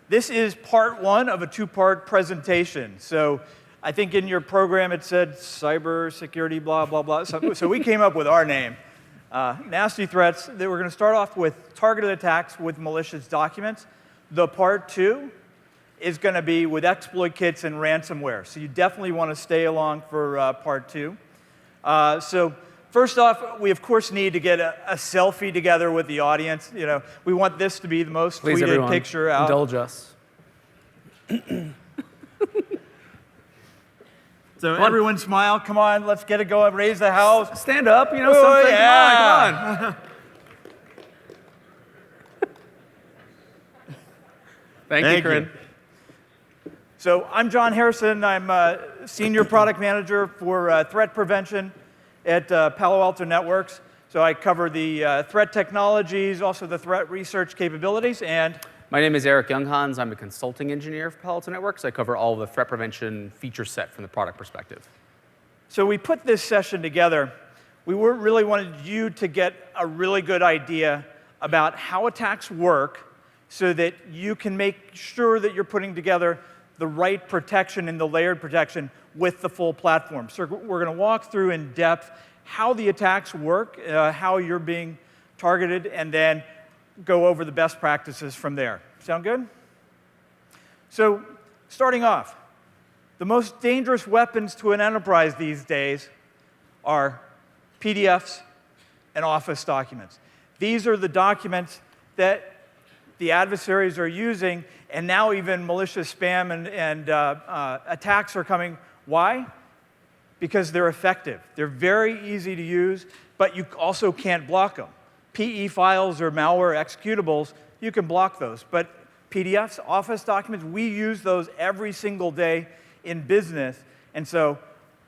This is part one of a two-part presentation. So I think in your program it said Cybersecurity, blah, blah, blah. So we came up with our name. Nasty threats. That we're going to start off with targeted attacks with malicious documents. The part two is going to be with exploit kits and ransomware. So you definitely want to stay along for part two. So first off, we of course need to get a selfie together with the audience. You know, we want this to be the most Please, tweeted everyone, picture out. Indulge us. So everyone smile. Come on, let's get it going. Raise the house. Stand up, you know, Oh, something. yeah. Come on. Thank you, Corinne. So I'm John Harrison. I'm a Senior Product Manager for Threat Prevention at Palo Alto Networks. So I cover the threat technologies, also the threat research capabilities, and My name is Erik Yunghans. I'm a consulting engineer for Palo Alto Networks. I cover all the threat prevention feature set from the product perspective. so we put this session together. We really wanted you to get a really good idea about how attacks work so that you can make sure that you're putting together the right protection and the layered protection with the full platform. So we're going to walk through in depth how the attacks work, how you're being targeted, and then go over the best practices from there. Sound good? So starting off, the most dangerous weapons to an enterprise these days are PDFs and Office documents. These are the documents that the adversaries are using, and now even malicious spam and attacks are coming. Why? Because they're effective. They're very easy to use, but you also can't block them. PE files or malware executables, you can block those. But PDFs, Office documents, we use those every single day in business, and so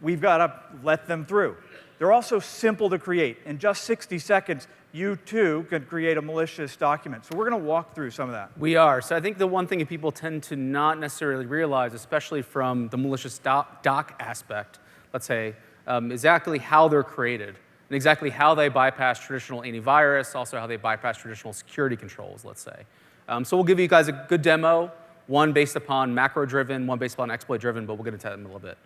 we've got to let them through. They're also simple to create. In just 60 seconds, you too can create a malicious document. So we're going to walk through some of that. We are. So I think the one thing that people tend to not necessarily realize, especially from the malicious doc aspect, let's say, exactly how they're created and exactly how they bypass traditional antivirus, also how they bypass traditional security controls, let's say. So we'll give you guys a good demo, one based upon macro-driven, one based upon exploit-driven, but we'll get into that in a little bit.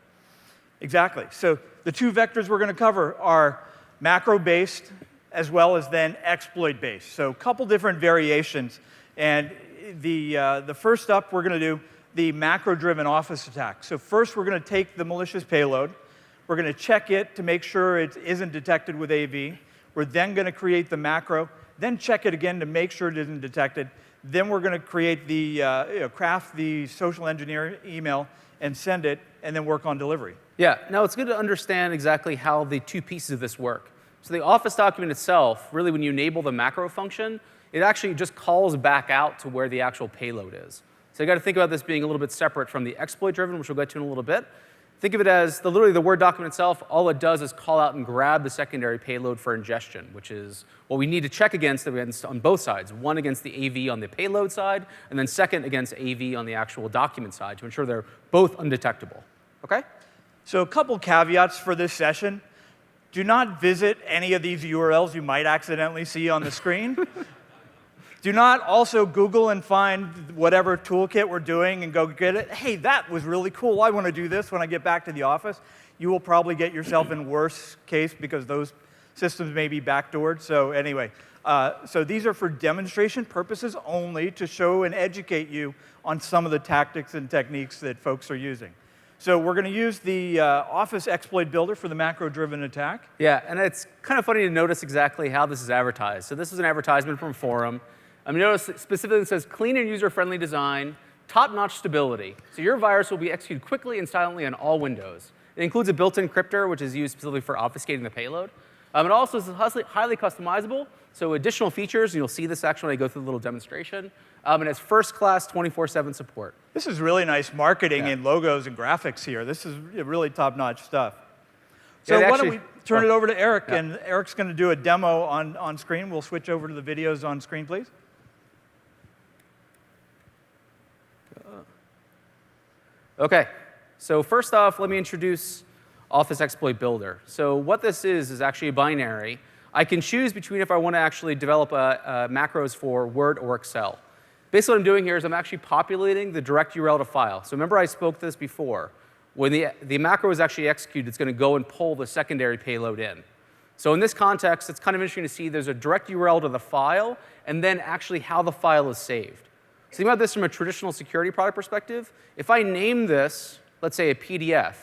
Exactly. So the two vectors we're going to cover are macro-based as well as then exploit-based. So a couple different variations. And the first up, we're going to do the macro-driven Office attack. So first, we're going to take the malicious payload. We're going to check it to make sure it isn't detected with AV. We're then going to create the macro, then check it again to make sure it isn't detected. Then we're going to create the, craft the social engineer email and send it, and then work on delivery. Yeah, now it's good to understand exactly how the two pieces of this work. So the Office document itself, really when you enable the macro function, it actually just calls back out to where the actual payload is. So you got to think about this being a little bit separate from the exploit-driven, which we'll get to in a little bit. Think of it as literally the Word document itself, all it does is call out and grab the secondary payload for ingestion, which is what we need to check against on both sides. One against the AV on the payload side, and then second against AV on the actual document side to ensure they're both undetectable. Okay? So a couple caveats for this session. Do not visit any of these URLs you might accidentally see on the screen. Do not also Google and find whatever toolkit we're doing and go get it. Hey, that was really cool. I want to do this when I get back to the office. You will probably get yourself in worse case because those systems may be backdoored. So anyway, so these are for demonstration purposes only to show and educate you on some of the tactics and techniques that folks are using. So we're going to use the Office exploit builder for the macro-driven attack. Yeah, and it's kind of funny to notice exactly how this is advertised. So this is an advertisement from a forum. Notice specifically it says clean and user-friendly design, top-notch stability. So your virus will be executed quickly and silently on all Windows. It includes a built-in crypter, which is used specifically for obfuscating the payload. It also is highly customizable, so additional features, and you'll see this actually when I go through the little demonstration. And it's first-class 24/7 support. This is really nice marketing and logos and graphics here. This is really top-notch stuff. So why don't we turn it over to Erik, and Erik's going to do a demo on screen. We'll switch over to the videos on screen, please. OK, so first off, let me introduce Office Exploit Builder. So what this is actually a binary. I can choose between if I want to actually develop macros for Word or Excel. basically what I'm doing here is I'm actually populating the direct URL to file. So remember I spoke to this before. When the macro is actually executed, it's going to go and pull the secondary payload in. So in this context, it's kind of interesting to see there's a direct URL to the file, and then actually how the file is saved. So think about this from a traditional security product perspective. If I name this, let's say a PDF,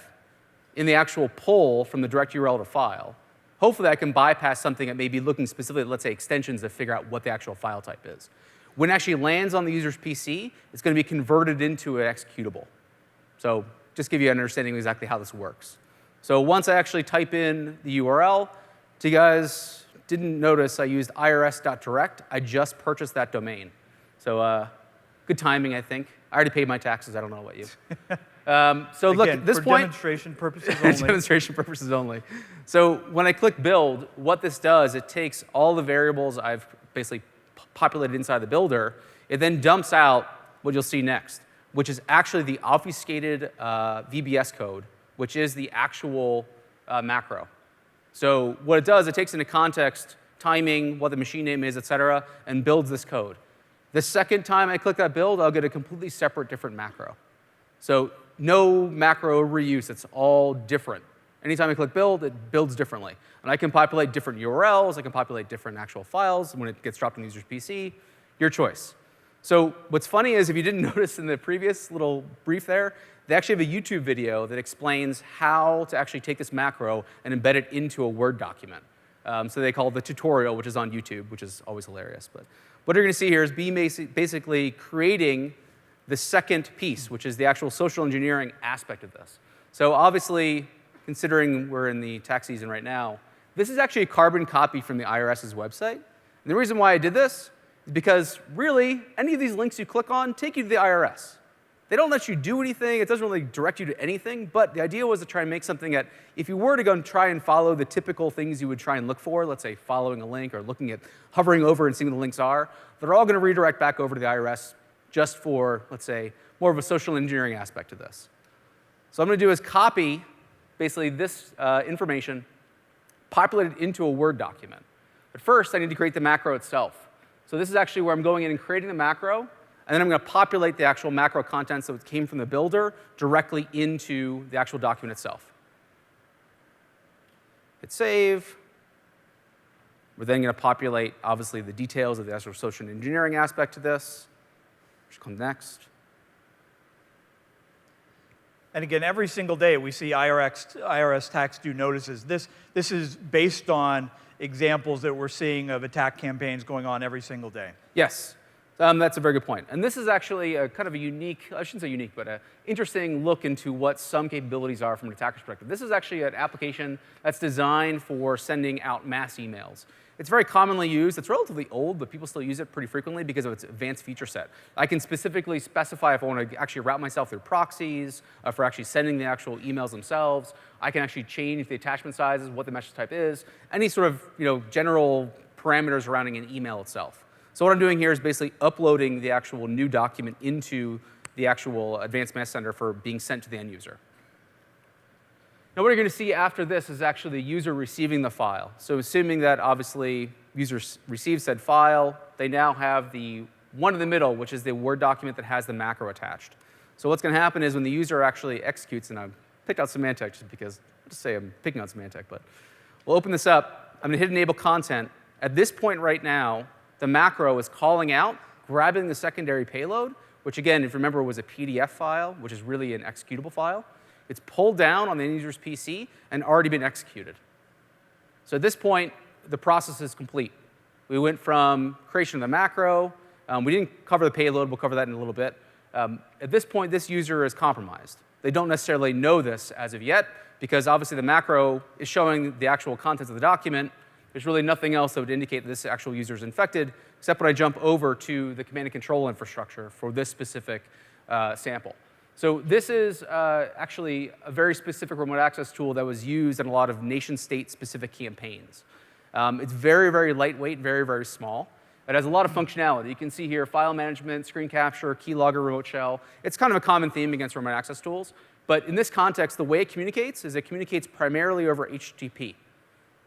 in the actual pull from the direct URL to file, hopefully I can bypass something that may be looking specifically at, let's say, extensions to figure out what the actual file type is. When it actually lands on the user's PC, it's going to be converted into an executable. So just give you an understanding of exactly how this works. So once I actually type in the URL, so you guys didn't notice I used irs.direct. I just purchased that domain. So good timing, I think. I already paid my taxes. I don't know about you. So look, at this for point, demonstration purposes only. demonstration purposes only. So when I click build, what this does, it takes all the variables I've basically populated inside the builder. It then dumps out what you'll see next, which is actually the obfuscated VBS code, which is the actual macro. So what it does, it takes into context timing, what the machine name is, et cetera, and builds this code. The second time I click that build, I'll get a completely separate, different macro. So no macro reuse. It's all different. Anytime I click build, it builds differently. And I can populate different URLs. I can populate different actual files when it gets dropped on the user's PC. Your choice. So what's funny is, if you didn't notice in the previous little brief there, they actually have a YouTube video that explains how to actually take this macro and embed it into a Word document. So they call it the tutorial, which is on YouTube, which is always hilarious. But what you're going to see here is basically creating the second piece, which is the actual social engineering aspect of this. So obviously, considering we're in the tax season right now, this is actually a carbon copy from the IRS's website. And the reason why I did this is because, really, any of these links you click on take you to the IRS. They don't let you do anything. It doesn't really direct you to anything. But the idea was to try and make something that, if you were to go and try and follow the typical things you would try and look for, let's say following a link or looking at hovering over and seeing what the links are, they're all going to redirect back over to the IRS just for, let's say, more of a social engineering aspect to this. So what I'm going to do is copy basically this information, populate it into a Word document. But first, I need to create the macro itself. So this is actually where I'm going in and creating the macro. And then I'm going to populate the actual macro contents that came from the builder directly into the actual document itself. Hit save. We're then going to populate, obviously, the details of the actual social engineering aspect to this. Which comes next. And again, every single day we see IRS tax due notices. This is based on examples that we're seeing of attack campaigns going on every single day. Yes. That's a very good point. And this is actually a kind of a unique, I shouldn't say unique, but an interesting look into what some capabilities are from an attacker perspective. This is actually an application that's designed for sending out mass emails. It's very commonly used. It's relatively old, but people still use it pretty frequently because of its advanced feature set. I can specifically specify if I want to actually route myself through proxies, for actually sending the actual emails themselves. I can actually change the attachment sizes, what the message type is, any sort of general parameters surrounding an email itself. So what I'm doing here is basically uploading the actual new document into the actual advanced mass sender for being sent to the end user. Now what you're going to see after this is actually the user receiving the file. So assuming that obviously users receive said file, they now have the one in the middle, which is the Word document that has the macro attached. So what's going to happen is when the user actually executes, and I've picked out Symantec just because, I'll just say I'm picking out Symantec, but we'll open this up. I'm going to hit enable content. At this point right now, the macro is calling out, grabbing the secondary payload, which again, if you remember, was a PDF file, which is really an executable file. It's pulled down on the end user's PC and already been executed. So at this point, the process is complete. We went from creation of the macro. We didn't cover the payload. We'll cover that in a little bit. At this point, this user is compromised. They don't necessarily know this as of yet, because obviously the macro is showing the actual contents of the document. There's really nothing else that would indicate that this actual user is infected, except when I jump over to the command and control infrastructure for this specific sample. So this is actually a very specific remote access tool that was used in a lot of nation-state specific campaigns. It's very, very lightweight, very, very small. It has a lot of functionality. You can see here file management, screen capture, keylogger, remote shell. It's kind of a common theme against remote access tools. But in this context, the way it communicates is it communicates primarily over HTTP.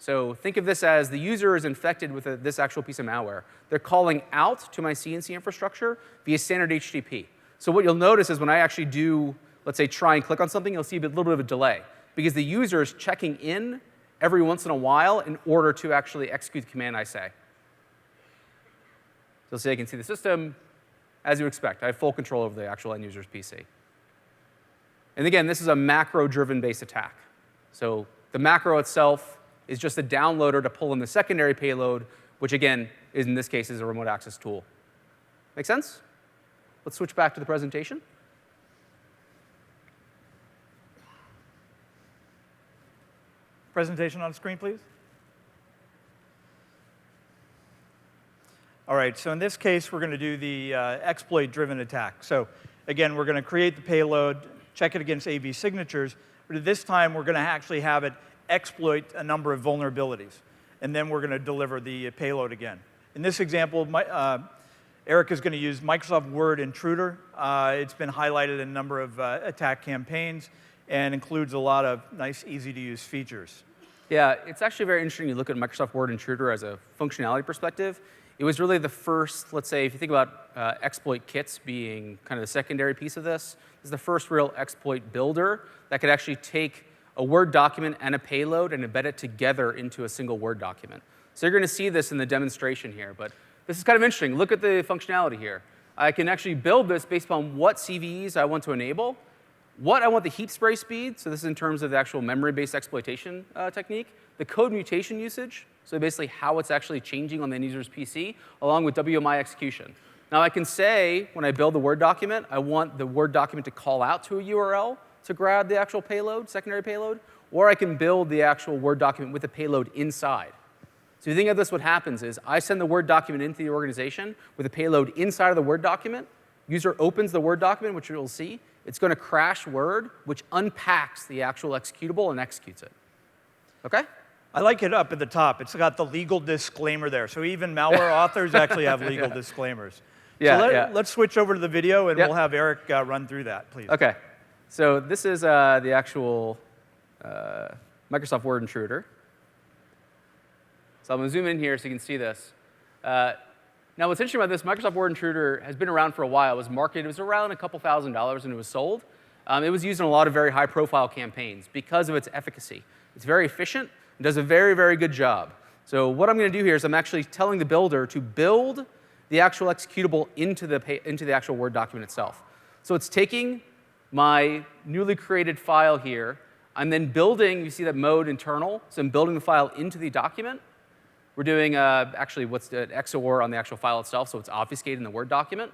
So think of this as the user is infected with this actual piece of malware. They're calling out to my CNC infrastructure via standard HTTP. So what you'll notice is when I actually do, let's say, try and click on something, you'll see a little bit of a delay because the user is checking in every once in a while in order to actually execute the command I say. So say I can see the system, as you expect. I have full control over the actual end user's PC. And again, this is a macro-driven based attack. So the macro itself is just a downloader to pull in the secondary payload, which again, in this case, is a remote access tool. Make sense? Let's switch back to the presentation. Presentation on screen, please. All right, so in this case, we're going to do the exploit-driven attack. So again, we're going to create the payload, check it against AV signatures, but at this time, we're going to actually have it exploit a number of vulnerabilities, and then we're going to deliver the payload again. In this example, Erik is going to use Microsoft Word Intruder. It's been highlighted in a number of attack campaigns and includes a lot of nice, easy-to-use features. Yeah, it's actually very interesting to look at Microsoft Word Intruder as a functionality perspective. It was really the first, let's say, if you think about exploit kits being kind of the secondary piece of this, this is the first real exploit builder that could actually take a Word document and a payload and embed it together into a single Word document. So you're going to see this in the demonstration here, but this is kind of interesting. Look at the functionality here. I can actually build this based upon what CVEs I want to enable, what I want the heap spray speed, so this is in terms of the actual memory-based exploitation technique, the code mutation usage, so basically how it's actually changing on the end user's PC, along with WMI execution. Now I can say, when I build the Word document, I want the Word document to call out to a URL to grab the actual payload, secondary payload, or I can build the actual Word document with the payload inside. So if you think of this, what happens is I send the Word document into the organization with a payload inside of the Word document. User opens the Word document, which you'll see. It's going to crash Word, which unpacks the actual executable and executes it. OK? I like it up at the top. It's got the legal disclaimer there. So even malware authors actually have legal disclaimers. Yeah, so let's switch over to the video, and we'll have Erik run through that, please. OK. So this is the actual Microsoft Word Intruder. So I'm going to zoom in here so you can see this. Now, what's interesting about this, Microsoft Word Intruder has been around for a while. It was marketed. It was around a couple $1,000s, and it was sold. It was used in a lot of very high-profile campaigns because of its efficacy. It's very efficient. It does a very, very good job. So what I'm going to do here is I'm actually telling the builder to build the actual executable into the actual Word document itself. So it's taking my newly created file here. I'm then building, you see that mode internal, so I'm building the file into the document. We're doing actually what's the XOR on the actual file itself, so it's obfuscated in the Word document.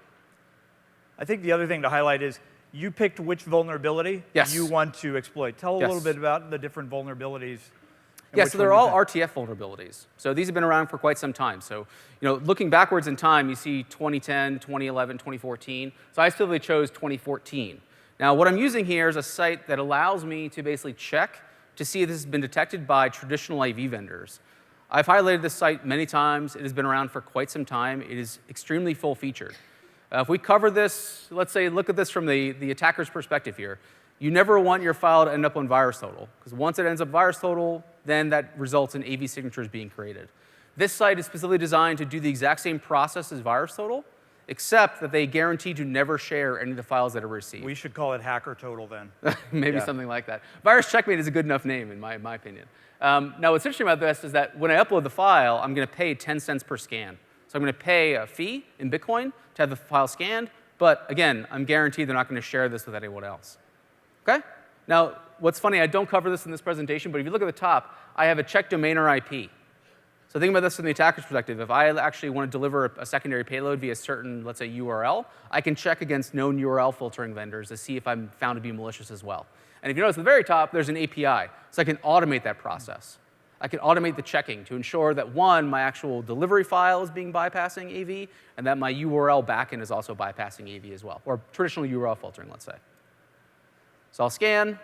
I think the other thing to highlight is you picked which vulnerability you want to exploit. Tell a little bit about the different vulnerabilities. Yeah, so they're all RTF vulnerabilities. So these have been around for quite some time. So looking backwards in time, you see 2010, 2011, 2014. So I specifically chose 2014. Now, what I'm using here is a site that allows me to basically check to see if this has been detected by traditional AV vendors. I've highlighted this site many times. It has been around for quite some time. It is extremely full-featured. If we cover this, let's say, look at this from the attacker's perspective here. You never want your file to end up on VirusTotal, because once it ends up VirusTotal, then that results in AV signatures being created. This site is specifically designed to do the exact same process as VirusTotal, except that they guarantee to never share any of the files that are received. We should call it HackerTotal then. Maybe something like that. Virus Checkmate is a good enough name, in my opinion. Now, what's interesting about this is that when I upload the file, I'm going to pay 10 cents per scan. So I'm going to pay a fee in Bitcoin to have the file scanned. But again, I'm guaranteed they're not going to share this with anyone else. OK? Now, what's funny, I don't cover this in this presentation, but if you look at the top, I have a check domain or IP. So think about this from the attacker's perspective. If I actually want to deliver a secondary payload via a certain, let's say, URL, I can check against known URL filtering vendors to see if I'm found to be malicious as well. And if you notice at the very top, there's an API. So I can automate that process. I can automate the checking to ensure that, one, my actual delivery file is being bypassing AV, and that my URL backend is also bypassing AV as well, or traditional URL filtering, let's say. So I'll scan.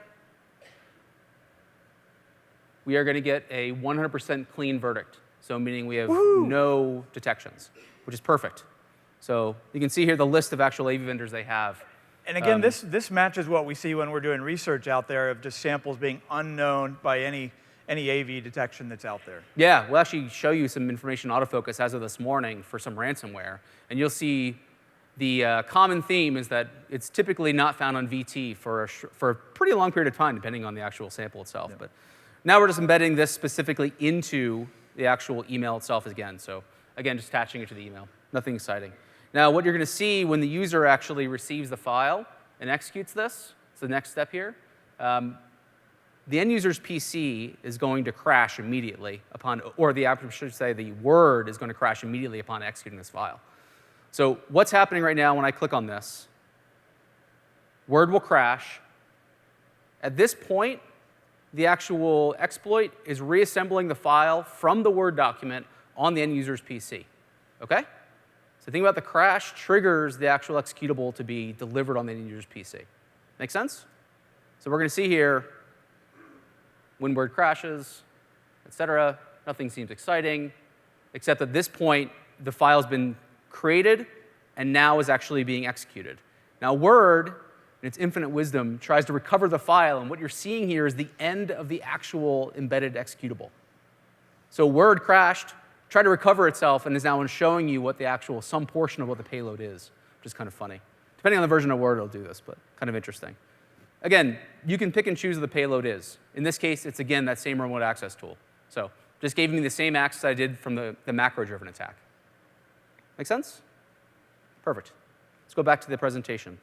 We are going to get a 100% clean verdict. So meaning we have no detections, which is perfect. So you can see here the list of actual AV vendors they have. And again, this matches what we see when we're doing research out there of just samples being unknown by any any AV detection that's out there. Yeah, we'll actually show you some information in autofocus as of this morning for some ransomware. And you'll see the common theme is that it's typically not found on VT for a pretty long period of time, depending on the actual sample itself. Yeah. But now we're just embedding this specifically into the actual email itself again. So again, just attaching it to the email. Nothing exciting. Now, what you're going to see when the user actually receives the file and executes this, it's the next step here. The end user's PC is going to crash immediately upon, or the app should say the Word is going to crash immediately upon executing this file. So what's happening right now when I click on this? Word will crash. At this point, the actual exploit is reassembling the file from the Word document on the end user's PC. Okay? So think about the crash triggers the actual executable to be delivered on the end user's PC. Make sense? So we're going to see here, when Word crashes, et cetera, nothing seems exciting, except at this point, the file's been created and now is actually being executed. Now, Word, in its infinite wisdom, tries to recover the file, and what you're seeing here is the end of the actual embedded executable. So Word crashed, tried to recover itself, and is now showing you what the actual, some portion of what the payload is, which is kind of funny. Depending on the version of Word, it'll do this, but kind of interesting. Again, you can pick and choose what the payload is. In this case, it's, again, that same remote access tool. So just gave me the same access I did from the macro-driven attack. Make sense? Perfect. Let's go back to the presentation.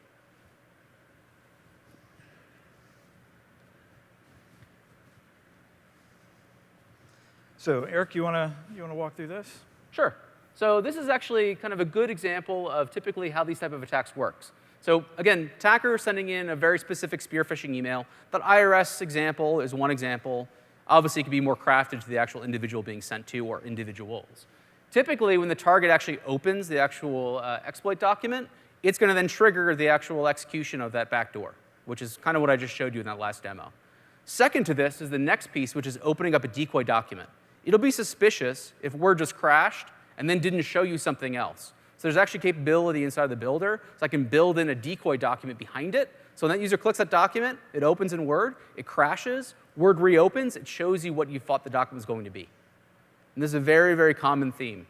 So Eric, you wanna walk through this? Sure. So this is actually kind of a good example of typically how these type of attacks works. So again, attacker sending in a very specific spear phishing email. That IRS example is one example. Obviously, it could be more crafted to the actual individual being sent to or individuals. Typically, when the target actually opens the actual exploit document, it's going to then trigger the actual execution of that backdoor, which is kind of what I just showed you in that last demo. Second to this is the next piece, which is opening up a decoy document. It'll be suspicious if Word just crashed and then didn't show you something else. So there's actually capability inside the builder, so I can build in a decoy document behind it. So when that user clicks that document, it opens in Word, it crashes, Word reopens, it shows you what you thought the document was going to be. And this is a very, very common theme.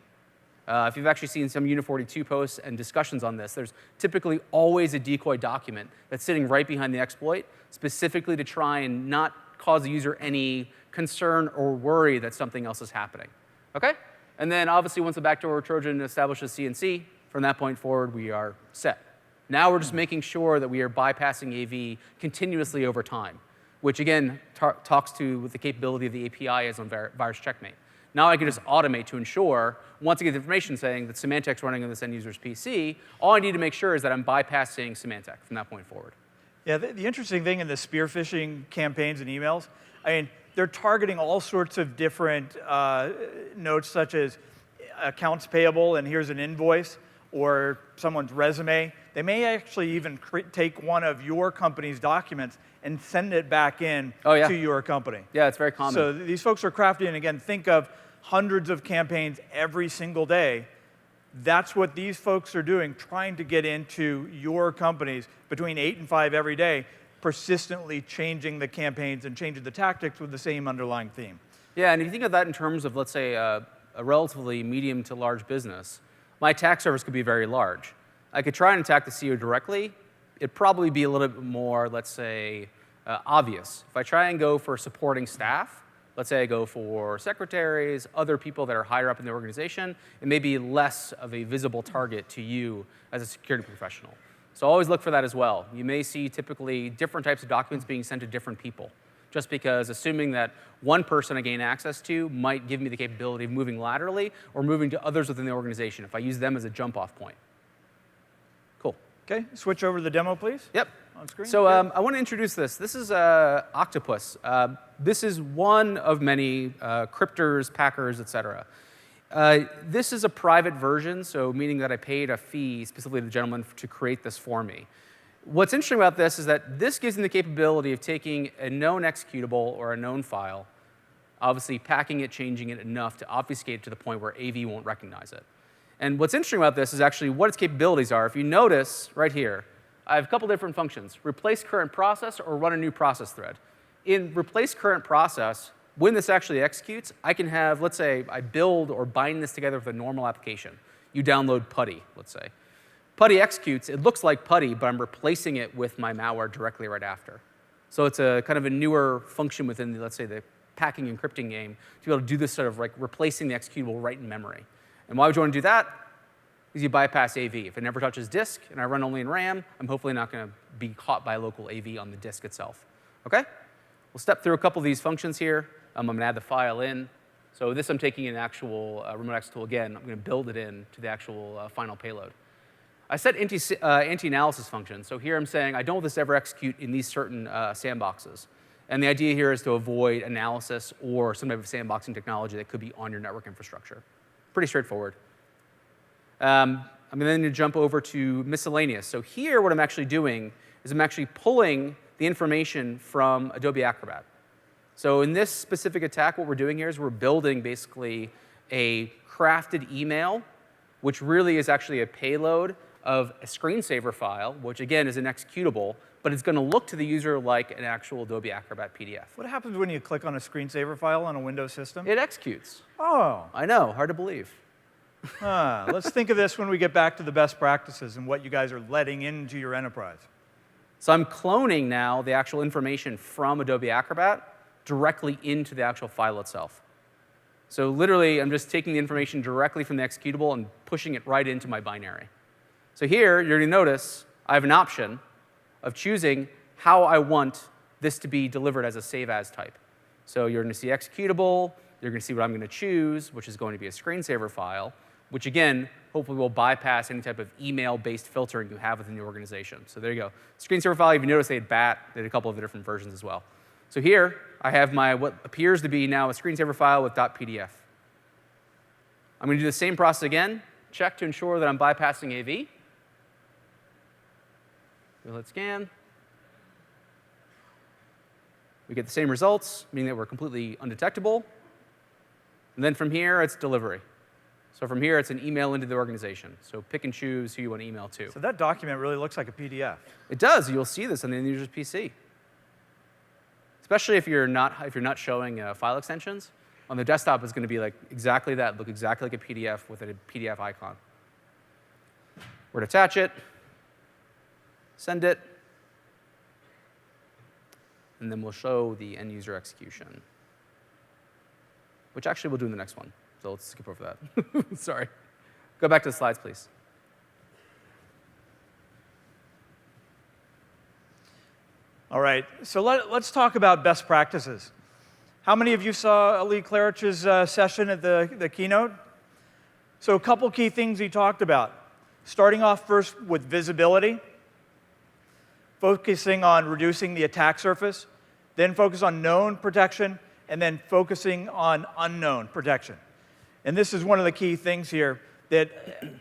If you've actually seen some Unit 42 posts and discussions on this, there's typically always a decoy document that's sitting right behind the exploit, specifically to try and not cause the user any concern or worry that something else is happening. Okay? And then obviously once the backdoor Trojan establishes CNC, from that point forward, we are set. Now we're just making sure that we are bypassing AV continuously over time, which again talks to what the capability of the API is on Virus Checkmate. Now I can just automate to ensure, once I get the information saying that Symantec's running on this end user's PC, all I need to make sure is that I'm bypassing Symantec from that point forward. Yeah, the interesting thing in the spear phishing campaigns and emails, I mean, they're targeting all sorts of different notes, such as accounts payable, and here's an invoice, or someone's resume. They may actually even take one of your company's documents and send it back in to your company. Yeah, it's very common. So these folks are crafty, and again, think of hundreds of campaigns every single day. That's what these folks are doing, trying to get into your companies between 8 and 5 every day, persistently changing the campaigns and changing the tactics with the same underlying theme. Yeah, and if you think of that in terms of, let's say, a relatively medium to large business, my attack surface could be very large. I could try and attack the CEO directly. It'd probably be a little bit more, let's say, obvious. If I try and go for supporting staff, let's say I go for secretaries, other people that are higher up in the organization, it may be less of a visible target to you as a security professional. So always look for that as well. You may see typically different types of documents being sent to different people, just because assuming that one person I gain access to might give me the capability of moving laterally or moving to others within the organization if I use them as a jump-off point. Cool. Okay, switch over to the demo, please. Yep. On screen. So I want to introduce this. This is Octopus. This is one of many Crypters, Packers, et cetera. This is a private version, so meaning that I paid a fee, specifically to the gentleman, to create this for me. What's interesting about this is that this gives them the capability of taking a known executable or a known file, obviously packing it, changing it enough to obfuscate it to the point where AV won't recognize it. And what's interesting about this is actually what its capabilities are. If you notice right here, I have a couple different functions: replace current process or run a new process thread. In replace current process, when this actually executes, I can have, let's say, I build or bind this together with a normal application. You download Putty, let's say. Putty executes. It looks like Putty, but I'm replacing it with my malware directly right after. So it's a kind of a newer function within, let's say, the packing encrypting game to be able to do this sort of like replacing the executable right in memory. And why would you want to do that? Because you bypass AV. If it never touches disk and I run only in RAM, I'm hopefully not going to be caught by local AV on the disk itself. OK? We'll step through a couple of these functions here. I'm going to add the file in. So this I'm taking an actual remote access tool again. I'm going to build it in to the actual final payload. I set anti-analysis function. So here I'm saying I don't want this to ever execute in these certain sandboxes. And the idea here is to avoid analysis or some type of sandboxing technology that could be on your network infrastructure. Pretty straightforward. I'm then going to jump over to miscellaneous. So here what I'm actually doing is I'm actually pulling the information from Adobe Acrobat. So in this specific attack, what we're doing here is we're building basically a crafted email, which really is actually a payload of a screensaver file, which again is an executable, but it's going to look to the user like an actual Adobe Acrobat PDF. What happens when you click on a screensaver file on a Windows system? It executes. Oh. I know, hard to believe. Let's think of this when we get back to the best practices and what you guys are letting into your enterprise. So I'm cloning now the actual information from Adobe Acrobat directly into the actual file itself. So literally, I'm just taking the information directly from the executable and pushing it right into my binary. So here, you're going to notice I have an option of choosing how I want this to be delivered as a save as type. So you're going to see executable. You're going to see what I'm going to choose, which is going to be a screensaver file, which again, hopefully will bypass any type of email-based filtering you have within the organization. So there you go. Screensaver file, if you notice they had BAT, they had a couple of different versions as well. So here, I have my what appears to be now a screensaver file with .pdf. I'm going to do the same process again, check to ensure that I'm bypassing AV. Let's scan. We get the same results, meaning that we're completely undetectable. And then from here, it's delivery. So from here, it's an email into the organization. So pick and choose who you want to email to. So that document really looks like a PDF. It does. You'll see this on the end user's PC. Especially if you're not showing file extensions. On the desktop, it's going to be like exactly that, look exactly like a PDF with a PDF icon. We're to attach it, send it, and then we'll show the end user execution, which actually we'll do in the next one. So let's skip over that. Sorry. Go back to the slides, please. All right, so let's talk about best practices. How many of you saw Lee Klarich's session at the keynote? So a couple key things he talked about. Starting off first with visibility, focusing on reducing the attack surface, then focus on known protection, and then focusing on unknown protection. And this is one of the key things here that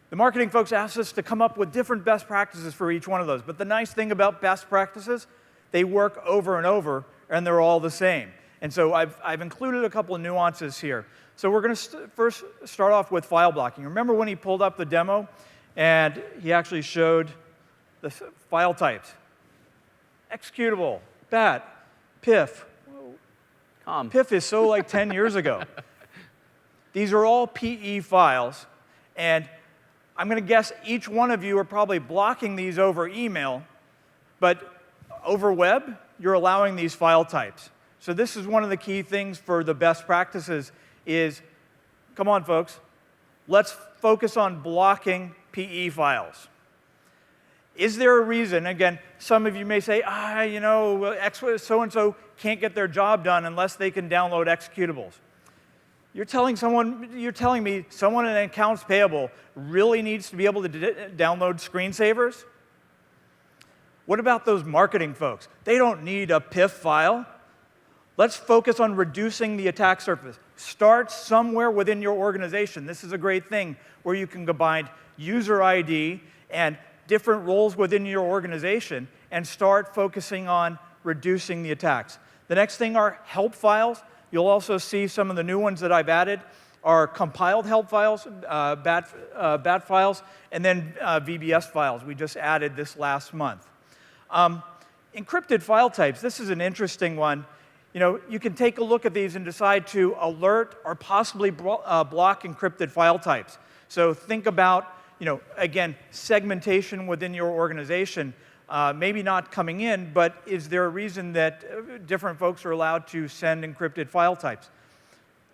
the marketing folks asked us to come up with different best practices for each one of those. But the nice thing about best practices, they work over and over, and they're all the same. And so I've included a couple of nuances here. So we're going to first start off with file blocking. Remember when he pulled up the demo, and he actually showed the file types? Executable, BAT, PIF. PIF is so like 10 years ago. These are all PE files, and I'm going to guess each one of you are probably blocking these over email, but over web, you're allowing these file types. So this is one of the key things for the best practices is, come on, folks, let's focus on blocking PE files. Is there a reason? Again, some of you may say, so-and-so can't get their job done unless they can download executables. You're telling me someone in accounts payable really needs to be able to download screensavers? What about those marketing folks? They don't need a PIF file. Let's focus on reducing the attack surface. Start somewhere within your organization. This is a great thing where you can combine user ID and different roles within your organization and start focusing on reducing the attacks. The next thing are help files. You'll also see some of the new ones that I've added are compiled help files, BAT files, and then VBS files. We just added this last month. Encrypted file types. This is an interesting one. You can take a look at these and decide to alert or possibly block encrypted file types. So think about, again, segmentation within your organization. Maybe not coming in, but is there a reason that different folks are allowed to send encrypted file types?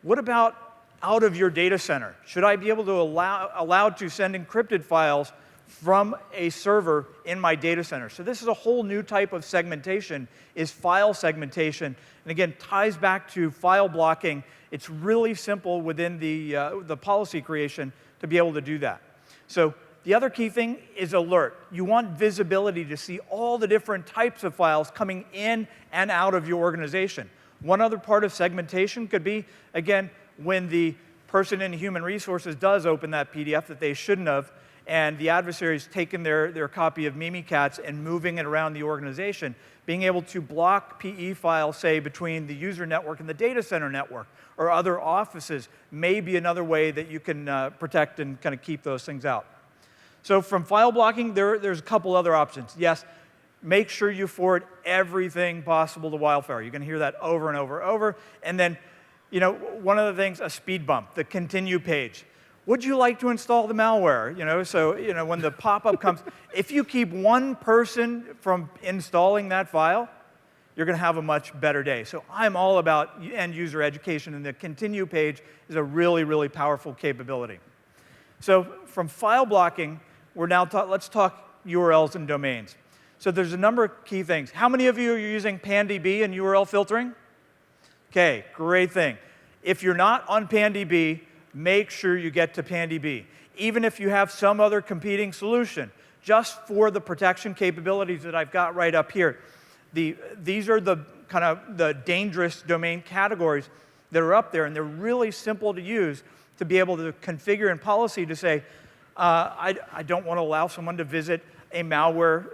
What about out of your data center? Should I be able to allowed to send encrypted files from a server in my data center? So this is a whole new type of segmentation, is file segmentation. And again, ties back to file blocking. It's really simple within the policy creation to be able to do that. So the other key thing is alert. You want visibility to see all the different types of files coming in and out of your organization. One other part of segmentation could be, again, when the person in human resources does open that PDF that they shouldn't have, and the adversary's taken their copy of Mimikatz and moving it around the organization, being able to block PE files, say, between the user network and the data center network, or other offices, may be another way that you can protect and kind of keep those things out. So from file blocking, there's a couple other options. Yes, make sure you forward everything possible to Wildfire. You're going to hear that over and over and over. And then, one of the things, a speed bump, the continue page. Would you like to install the malware? So when the pop-up comes, if you keep one person from installing that file, you're going to have a much better day. So I'm all about end user education, and the continue page is a really, really powerful capability. So from file blocking, let's talk URLs and domains. So there's a number of key things. How many of you are using PanDB and URL filtering? Okay, great thing. If you're not on PanDB, make sure you get to PanDB. Even if you have some other competing solution, just for the protection capabilities that I've got right up here. These are the kind of the dangerous domain categories that are up there, and they're really simple to use to be able to configure in policy to say, I don't want to allow someone to visit a malware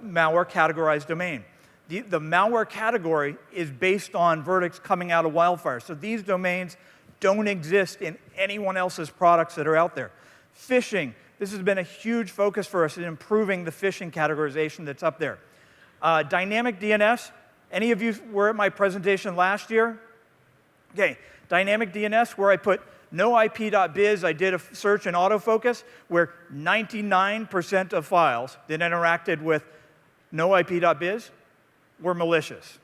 categorized domain. The malware category is based on verdicts coming out of Wildfire. So these domains don't exist in anyone else's products that are out there. Phishing, this has been a huge focus for us in improving the phishing categorization that's up there. Dynamic DNS, any of you were at my presentation last year? Okay, dynamic DNS, where I put noip.biz, I did a search in autofocus where 99% of files that interacted with noip.biz were malicious.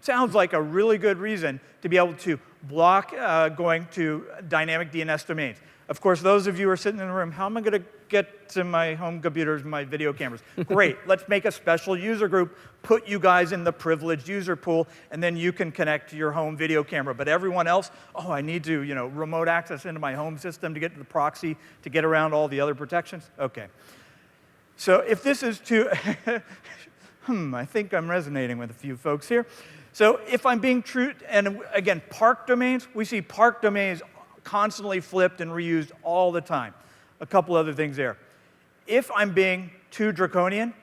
Sounds like a really good reason to be able to block going to dynamic DNS domains. Of course, those of you who are sitting in the room, how am I going to get to my home computers and my video cameras? Great, let's make a special user group, put you guys in the privileged user pool, and then you can connect to your home video camera. But everyone else, I need to remote access into my home system to get to the proxy, to get around all the other protections? Okay. So if this is too... I think I'm resonating with a few folks here. So if I'm being true, and again, park domains, we see park domains constantly flipped and reused all the time. A couple other things there. If I'm being too draconian,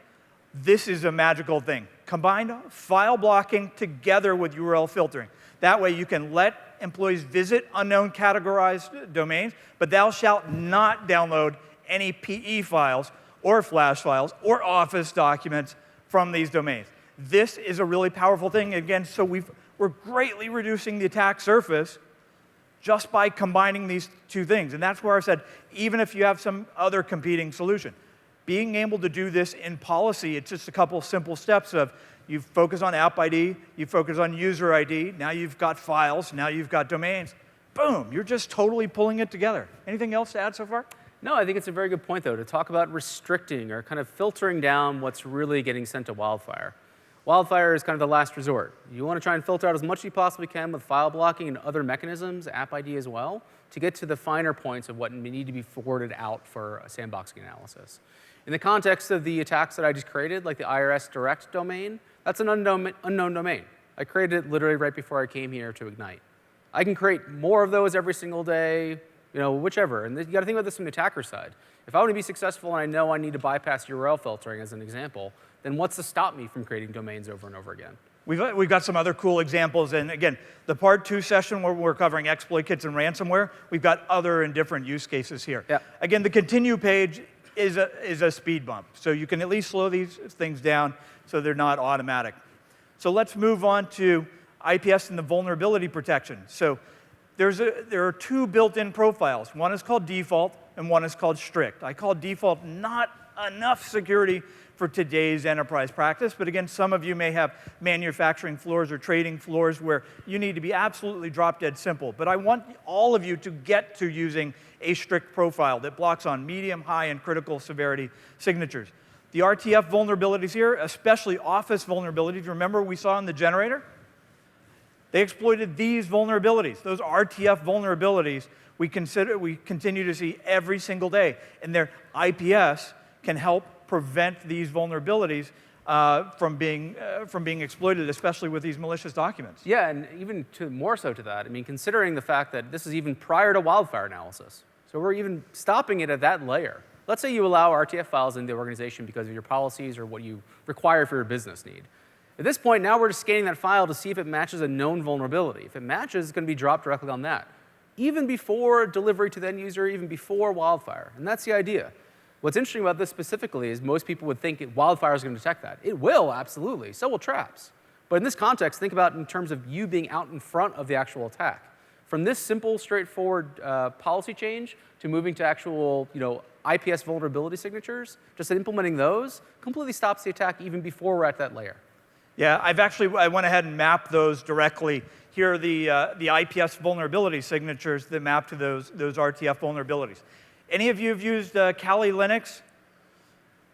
this is a magical thing. Combine file blocking together with URL filtering. That way you can let employees visit unknown categorized domains, but thou shalt not download any PE files or flash files or Office documents from these domains. This is a really powerful thing. Again, so we're greatly reducing the attack surface just by combining these two things. And that's where I said, even if you have some other competing solution, being able to do this in policy, it's just a couple simple steps of you focus on app ID, you focus on user ID, now you've got files, now you've got domains. Boom, you're just totally pulling it together. Anything else to add so far? No, I think it's a very good point, though, to talk about restricting or kind of filtering down what's really getting sent to Wildfire. Wildfire is kind of the last resort. You want to try and filter out as much as you possibly can with file blocking and other mechanisms, app ID as well, to get to the finer points of what need to be forwarded out for a sandboxing analysis. In the context of the attacks that I just created, like the IRS direct domain, that's an unknown domain. I created it literally right before I came here to Ignite. I can create more of those every single day, whichever. And you got to think about this from the attacker side. If I want to be successful and I know I need to bypass URL filtering as an example, then what's to stop me from creating domains over and over again? We've got some other cool examples. And again, the part 2 session where we're covering exploit kits and ransomware, we've got other and different use cases here. Yeah. Again, the continue page is a speed bump. So you can at least slow these things down so they're not automatic. So let's move on to IPS and the vulnerability protection. So there are two built-in profiles. One is called default, and one is called strict. I call default not enough security for today's enterprise practice, but again, some of you may have manufacturing floors or trading floors where you need to be absolutely drop-dead simple. But I want all of you to get to using a strict profile that blocks on medium, high, and critical severity signatures. The RTF vulnerabilities here, especially Office vulnerabilities, remember we saw in the generator? They exploited these vulnerabilities. Those RTF vulnerabilities we continue to see every single day. And their IPS can help prevent these vulnerabilities from being exploited, especially with these malicious documents. Yeah, and even more so to that, I mean, considering the fact that this is even prior to wildfire analysis. So we're even stopping it at that layer. Let's say you allow RTF files in the organization because of your policies or what you require for your business need. At this point, now we're just scanning that file to see if it matches a known vulnerability. If it matches, it's going to be dropped directly on that, even before delivery to the end user, even before wildfire. And that's the idea. What's interesting about this specifically is most people would think wildfire is going to detect that. It will, absolutely. So will traps. But in this context, think about it in terms of you being out in front of the actual attack. From this simple, straightforward policy change to moving to actual, IPS vulnerability signatures, just implementing those completely stops the attack even before we're at that layer. Yeah, I went ahead and mapped those directly. Here are the IPS vulnerability signatures that map to those RTF vulnerabilities. Any of you have used Kali Linux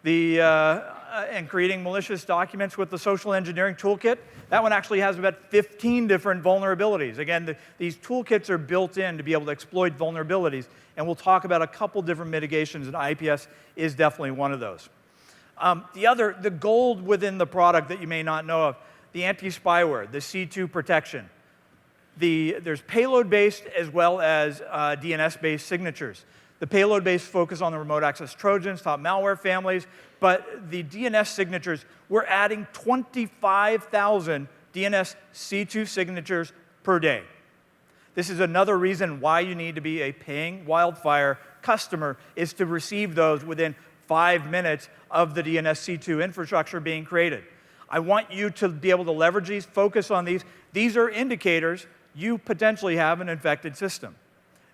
and creating malicious documents with the social engineering toolkit? That one actually has about 15 different vulnerabilities. Again, these toolkits are built in to be able to exploit vulnerabilities, and we'll talk about a couple different mitigations, and IPS is definitely one of those. The gold within the product that you may not know of, the anti-spyware, the C2 protection. There's payload-based as well as DNS-based signatures. The payload-based focus on the remote access Trojans, top malware families, but the DNS signatures, we're adding 25,000 DNS C2 signatures per day. This is another reason why you need to be a paying wildfire customer, is to receive those within 5 minutes of the DNS C2 infrastructure being created. I want you to be able to leverage these, focus on these. These are indicators you potentially have an infected system.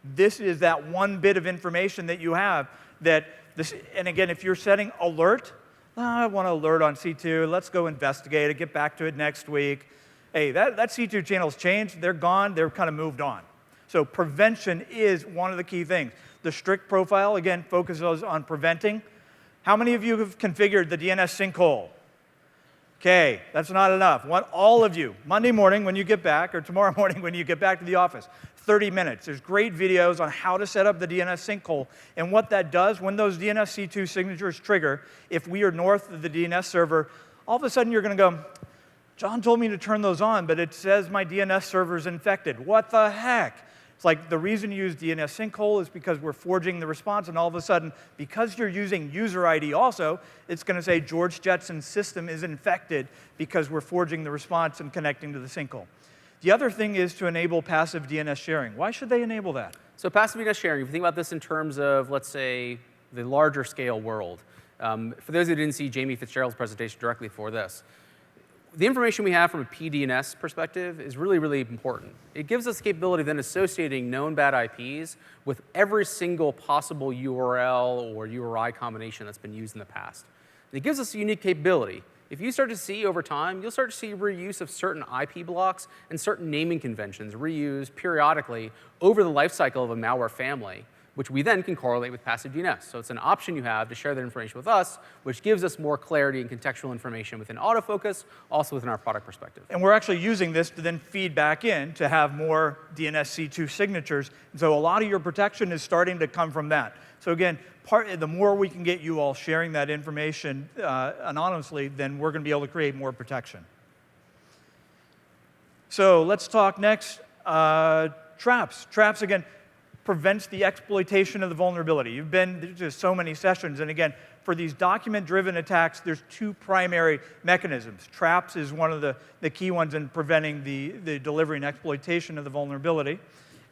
This is that one bit of information that you have that this, and again, if you're setting alert, I want to alert on C2, let's go investigate it, get back to it next week. Hey, that C2 channel's changed, they're gone, they're kind of moved on. So prevention is one of the key things. The strict profile, again, focuses on preventing. How many of you have configured the DNS sinkhole? Okay, that's not enough. I want all of you, Monday morning when you get back, or tomorrow morning when you get back to the office, 30 minutes. There's great videos on how to set up the DNS sinkhole and what that does when those DNS C2 signatures trigger. If we are north of the DNS server, all of a sudden you're going to go, John told me to turn those on, but it says my DNS server is infected. What the heck? It's like the reason you use DNS sinkhole is because we're forging the response, and all of a sudden, because you're using user ID also, it's going to say George Jetson's system is infected because we're forging the response and connecting to the sinkhole. The other thing is to enable passive DNS sharing. Why should they enable that? So passive DNS sharing, if you think about this in terms of, let's say, the larger scale world. For those who didn't see Jamie Fitzgerald's presentation directly for this, the information we have from a PDNS perspective is really, really important. It gives us the capability of then associating known bad IPs with every single possible URL or URI combination that's been used in the past. And it gives us a unique capability. If you start to see over time, you'll start to see reuse of certain IP blocks and certain naming conventions reused periodically over the life cycle of a malware family, which we then can correlate with passive DNS. So it's an option you have to share that information with us, which gives us more clarity and contextual information within autofocus, also within our product perspective. And we're actually using this to then feed back in to have more DNS C2 signatures. And so a lot of your protection is starting to come from that. So again, the more we can get you all sharing that information anonymously, then we're going to be able to create more protection. So let's talk next. Traps. Traps, again, prevents the exploitation of the vulnerability. You've been to so many sessions, and again, for these document-driven attacks, there's two primary mechanisms. Traps is one of the key ones in preventing the delivery and exploitation of the vulnerability,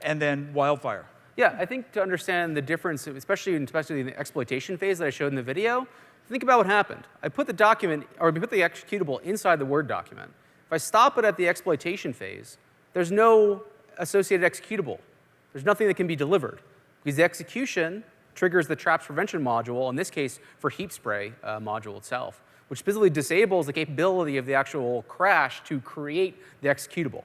and then wildfire. Yeah, I think to understand the difference, especially in the exploitation phase that I showed in the video, think about what happened. I put the document, or we put the executable inside the Word document. If I stop it at the exploitation phase, there's no associated executable. There's nothing that can be delivered because the execution triggers the traps prevention module, in this case for heap spray module itself, which specifically disables the capability of the actual crash to create the executable.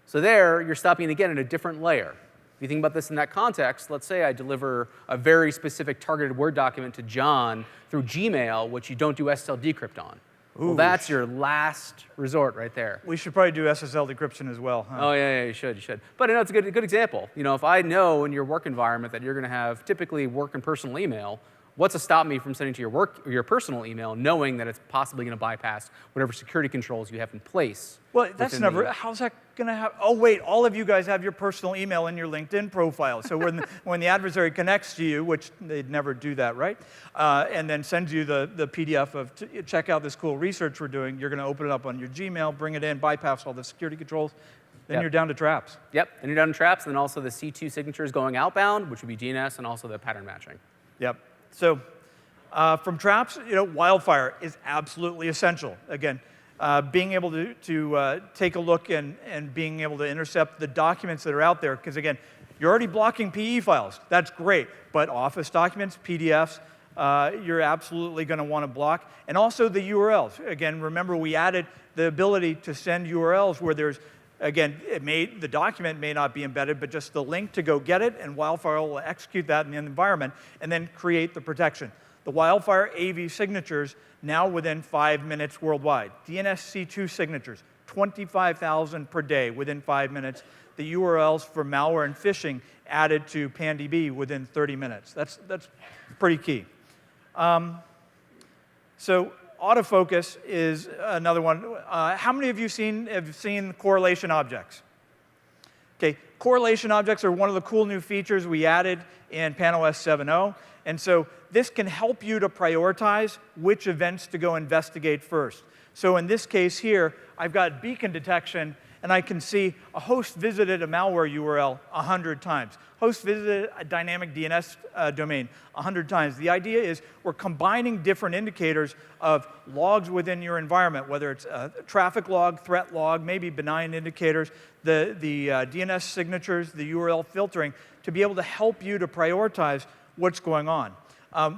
So there, you're stopping it again at a different layer. If you think about this in that context, let's say I deliver a very specific targeted Word document to John through Gmail, which you don't do SSL decrypt on. Ooh. Well, that's your last resort right there. We should probably do SSL decryption as well. Huh? Oh, yeah, you should. But it's a good example. If I know in your work environment that you're going to have typically work and personal email, what's to stop me from sending to your personal email knowing that it's possibly going to bypass whatever security controls you have in place? Well, that's never, how's that going to happen? Oh, wait, all of you guys have your personal email in your LinkedIn profile. So when the adversary connects to you, which they'd never do that, right? And then sends you the PDF of, check out this cool research we're doing, you're going to open it up on your Gmail, bring it in, bypass all the security controls, then you're down to traps. Yep, and you're down to traps, and then also the C2 signatures going outbound, which would be DNS, and also the pattern matching. Yep. So from traps, wildfire is absolutely essential. Again, being able to take a look and being able to intercept the documents that are out there, because again, you're already blocking PE files. That's great, but Office documents, PDFs, you're absolutely going to want to block. And also the URLs. Again, remember we added the ability to send URLs where there's, again, the document may not be embedded, but just the link to go get it, and Wildfire will execute that in the environment and then create the protection. The Wildfire AV signatures now within 5 minutes worldwide. DNS C2 signatures, 25,000 per day within 5 minutes. The URLs for malware and phishing added to PanDB within 30 minutes. That's pretty key. So autofocus is another one. How many of you have seen correlation objects? Okay, correlation objects are one of the cool new features we added in PanOS 7.0. And so this can help you to prioritize which events to go investigate first. So in this case here, I've got beacon detection, and I can see a host visited a malware URL 100 times. Host visited a dynamic DNS domain 100 times. The idea is we're combining different indicators of logs within your environment, whether it's a traffic log, threat log, maybe benign indicators, the DNS signatures, the URL filtering, to be able to help you to prioritize what's going on.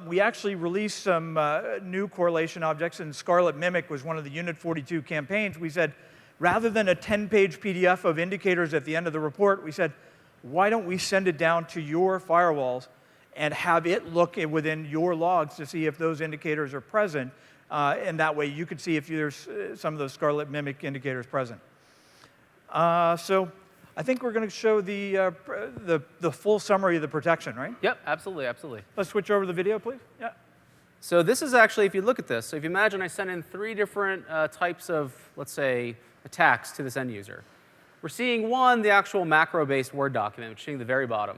We actually released some new correlation objects, and Scarlet Mimic was one of the Unit 42 campaigns. We said, rather than a 10-page PDF of indicators at the end of the report, we said, why don't we send it down to your firewalls and have it look within your logs to see if those indicators are present, and that way you could see if there's some of those Scarlet Mimic indicators present. So I think we're going to show the full summary of the protection, right? Yep, absolutely. Let's switch over to the video, please. Yeah. So this is actually, if you look at this, so if you imagine I send in 3 different types of, let's say, attacks to this end user. We're seeing one, the actual macro-based Word document, which is seeing the very bottom.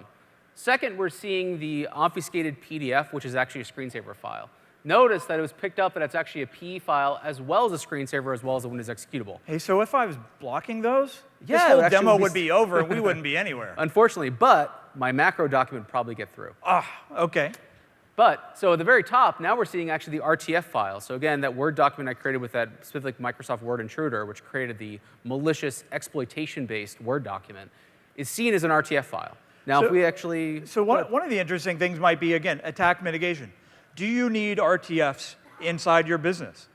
Second, we're seeing the obfuscated PDF, which is actually a screensaver file. Notice that it was picked up that it's actually a PE file as well as a screensaver as well as a Windows executable. Hey, so if I was blocking those, yeah, this whole demo would be over and we wouldn't be anywhere. Unfortunately, but my macro document would probably get through. Okay. But, so at the very top, now we're seeing actually the RTF file. So again, that Word document I created with that specific Microsoft Word intruder, which created the malicious exploitation-based Word document, is seen as an RTF file. Now, if we actually... So one of the interesting things might be, again, attack mitigation. Do you need RTFs inside your business?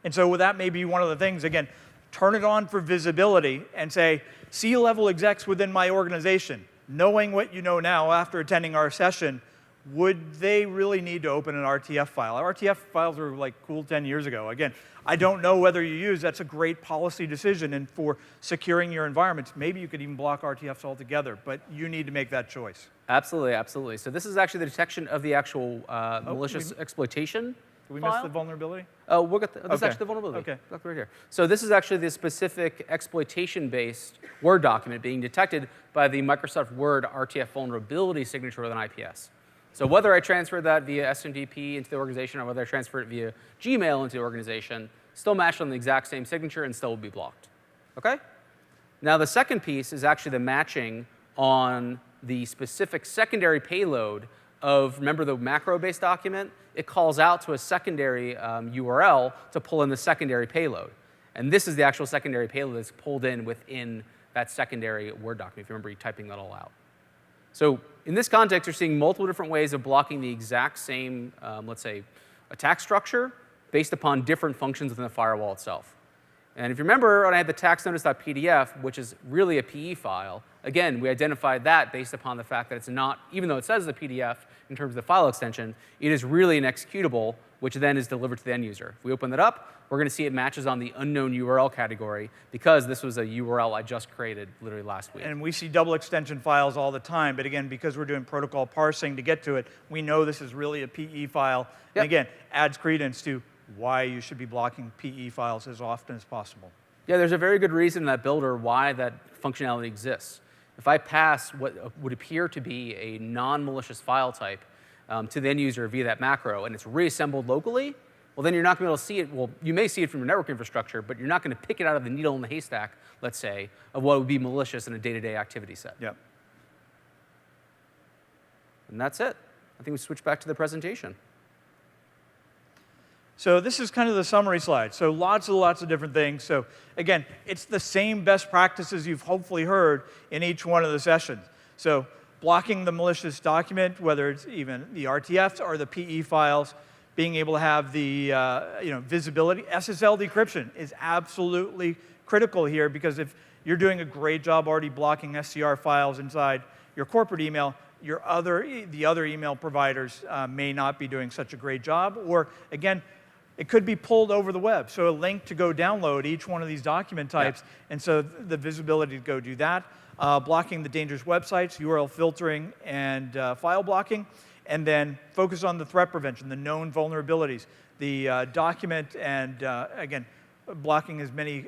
And so that may be one of the things, again, turn it on for visibility and say, C-level execs within my organization, knowing what you know now after attending our session, would they really need to open an RTF file? RTF files were like cool 10 years ago. Again, I don't know whether you use, that's a great policy decision, and for securing your environments, maybe you could even block RTFs altogether, but you need to make that choice. Absolutely. So this is actually the detection of the actual malicious exploitation. Did we miss the vulnerability? Oh, we'll get this is actually the vulnerability. Okay. Look right here. So this is actually the specific exploitation-based Word document being detected by the Microsoft Word RTF vulnerability signature with an IPS. So whether I transfer that via SMTP into the organization or whether I transfer it via Gmail into the organization, still matched on the exact same signature and still will be blocked. Okay? Now the second piece is actually the matching on the specific secondary payload of, remember the macro-based document? It calls out to a secondary URL to pull in the secondary payload. And this is the actual secondary payload that's pulled in within that secondary Word document, if you remember you typing that all out. So in this context, you're seeing multiple different ways of blocking the exact same, let's say, attack structure based upon different functions within the firewall itself. And if you remember, when I had the taxnotice.pdf, which is really a PE file, again, we identified that based upon the fact that it's not, even though it says the PDF in terms of the file extension, it is really an executable, which then is delivered to the end user. If we open that up, we're going to see it matches on the unknown URL category because this was a URL I just created literally last week. And we see double extension files all the time, but again, because we're doing protocol parsing to get to it, we know this is really a PE file. Yep. And again, adds credence to why you should be blocking PE files as often as possible. Yeah, there's a very good reason in that builder why that functionality exists. If I pass what would appear to be a non-malicious file type to the end user via that macro, and it's reassembled locally, well, then you're not going to be able to see it. Well, you may see it from your network infrastructure, but you're not going to pick it out of the needle in the haystack, let's say, of what would be malicious in a day-to-day activity set. Yep. And that's it. I think we switch back to the presentation. So this is kind of the summary slide. So lots of different things. So again, it's the same best practices you've hopefully heard in each one of the sessions. So blocking the malicious document, whether it's even the RTFs or the PE files, being able to have the visibility. SSL decryption is absolutely critical here because if you're doing a great job already blocking SCR files inside your corporate email, the other email providers may not be doing such a great job. Or again, it could be pulled over the web. So a link to go download each one of these document types, and so the visibility to go do that. Blocking the dangerous websites, URL filtering, and file blocking. And then focus on the threat prevention, the known vulnerabilities, the document, and again, blocking as many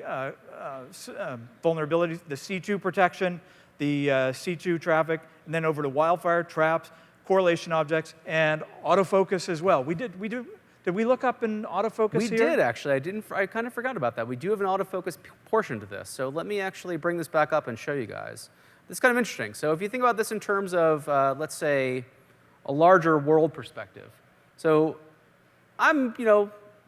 vulnerabilities, the C2 protection, the C2 traffic, and then over to wildfire, traps, correlation objects, and autofocus as well. Did we look up an autofocus here? We did, actually. I kind of forgot about that. We do have an autofocus portion to this. So let me actually bring this back up and show you guys. This is kind of interesting. So if you think about this in terms of, let's say, a larger world perspective. So I'm,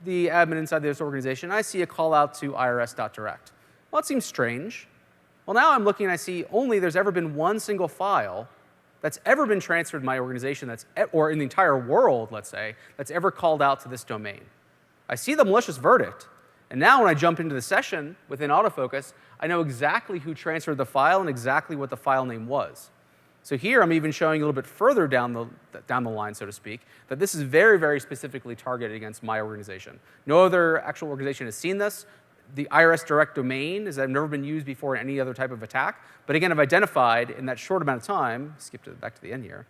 the admin inside this organization. I see a call out to irs.direct. Well, it seems strange. Well, now I'm looking and I see only there's ever been one single file that's ever been transferred in my organization or in the entire world, let's say, that's ever called out to this domain. I see the malicious verdict. And now when I jump into the session within autofocus, I know exactly who transferred the file and exactly what the file name was. So here I'm even showing a little bit further down the line, so to speak, that this is very, very specifically targeted against my organization. No other actual organization has seen this. The IRS direct domain has never been used before in any other type of attack. But again, I've identified in that short amount of time, back to the end here,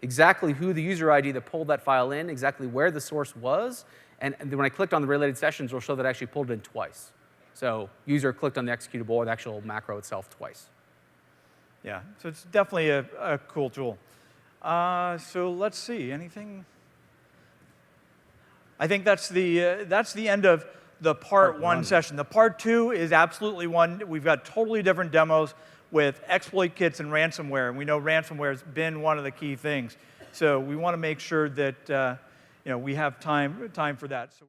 exactly who the user ID that pulled that file in, exactly where the source was. And when I clicked on the related sessions, it'll show that I actually pulled it in twice. So user clicked on the executable or the actual macro itself twice. Yeah, so it's definitely a cool tool. So let's see, anything? I think that's the end of the part one session. The part two is absolutely one. We've got totally different demos with exploit kits and ransomware, and we know ransomware has been one of the key things. So we want to make sure that we have time for that. So